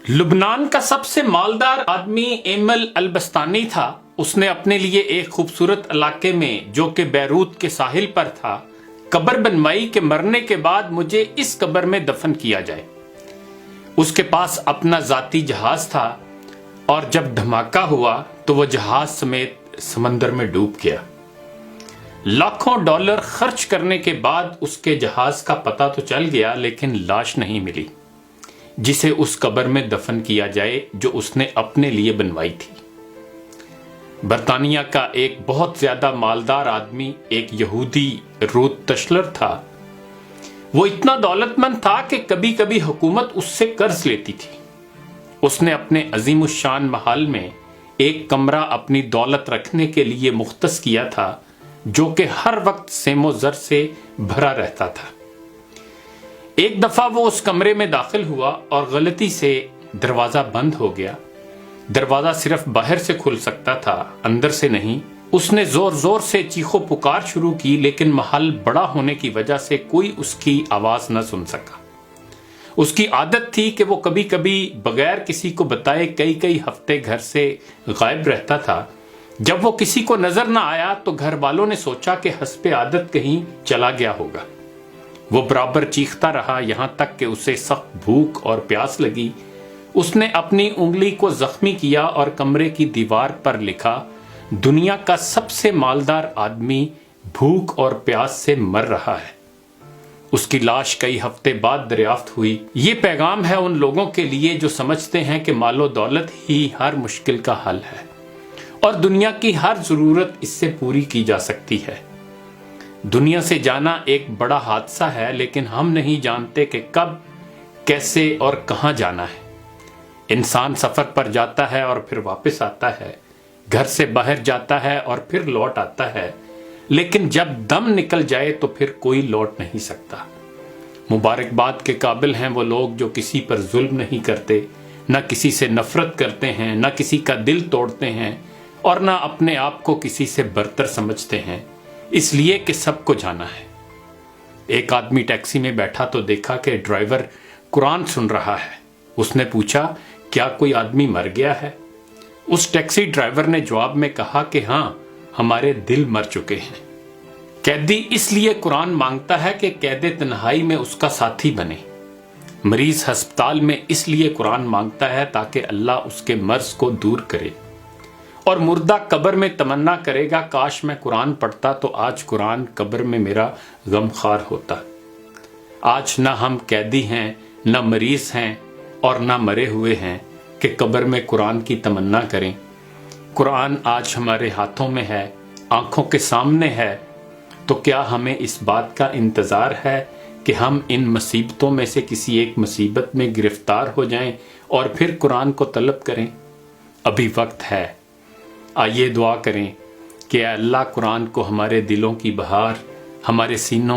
लुबनान का सबसे मालदार आदमी एमल अल-बस्तानी था। उसने अपने लिए एक खूबसूरत इलाके में जो कि बैरूत के साहिल पर था कब्र बनवाई कि मरने के बाद मुझे इस कब्र में दफन किया जाए। उसके पास अपना जाती जहाज था और जब धमाका हुआ तो वह जहाज समेत समंदर में डूब गया। लाखों डॉलर खर्च करने के बाद उसके जहाज का पता तो चल गया, लेकिन लाश नहीं मिली जिसे उस कब्र में दफन किया जाए जो उसने अपने लिए बनवाई थी। बरतानिया का एक बहुत ज्यादा मालदार आदमी एक यहूदी रूथ तशलर था। वो इतना दौलतमंद था कि कभी कभी हुकूमत उससे कर्ज लेती थी। उसने अपने अजीमुशान महल में एक कमरा अपनी दौलत रखने के लिए मुख्तस किया था जो कि हर वक्त सेमो जर से भरा रहता था। एक दफा वो उस कमरे में दाखिल हुआ और गलती से दरवाजा बंद हो गया। दरवाजा सिर्फ बाहर से खुल सकता था, अंदर से नहीं। उसने जोर जोर से चीखो पुकार शुरू की, लेकिन महल बड़ा होने की वजह से कोई उसकी आवाज न सुन सका। उसकी आदत थी कि वो कभी कभी बगैर किसी को बताए कई कई हफ्ते घर से गायब रहता था। जब वो किसी को नजर न आया तो घर वालों ने सोचा कि हस्बे आदत कहीं चला गया होगा। वो बराबर चीखता रहा, यहां तक कि उसे सख्त भूख और प्यास लगी। उसने अपनी उंगली को जख्मी किया और कमरे की दीवार पर लिखा, दुनिया का सबसे मालदार आदमी भूख और प्यास से मर रहा है। उसकी लाश कई हफ्ते बाद दरियाफ्त हुई। ये पैगाम है उन लोगों के लिए जो समझते हैं कि मालो दौलत ही हर मुश्किल का हल है और दुनिया की हर जरूरत इससे पूरी की जा सकती है। दुनिया से जाना एक बड़ा हादसा है, लेकिन हम नहीं जानते कि कब, कैसे और कहां जाना है। इंसान सफर पर जाता है और फिर वापस आता है, घर से बाहर जाता है और फिर लौट आता है, लेकिन जब दम निकल जाए तो फिर कोई लौट नहीं सकता। मुबारकबाद के काबिल हैं वो लोग जो किसी पर जुल्म नहीं करते, न किसी से नफरत करते हैं, न किसी का दिल तोड़ते हैं और न अपने आप को किसी से बरतर समझते हैं, इसलिए कि सबको जाना है। एक आदमी टैक्सी में बैठा तो देखा कि ड्राइवर कुरान सुन रहा है। उसने पूछा, क्या कोई आदमी मर गया है? उस टैक्सी ड्राइवर ने जवाब में कहा कि हाँ, हमारे दिल मर चुके हैं। कैदी इसलिए कुरान मांगता है कि कैदे तन्हाई में उसका साथी बने। मरीज अस्पताल में इसलिए कुरान मांगता है ताकि अल्लाह उसके मर्ज को दूर करे। और मुर्दा कब्र में तमन्ना करेगा, काश मैं कुरान पढ़ता तो आज कुरान कब्र में मेरा गमखार होता। आज न हम कैदी हैं, न मरीज हैं और न मरे हुए हैं कि कब्र में कुरान की तमन्ना करें। कुरान आज हमारे हाथों में है, आंखों के सामने है, तो क्या हमें इस बात का इंतजार है कि हम इन मुसीबतों में से किसी एक मुसीबत में गिरफ्तार हो जाएं और फिर कुरान को तलब करें? अभी वक्त है। आइए दुआ करें कि अल्लाह कुरान को हमारे दिलों की बहार, हमारे सीनों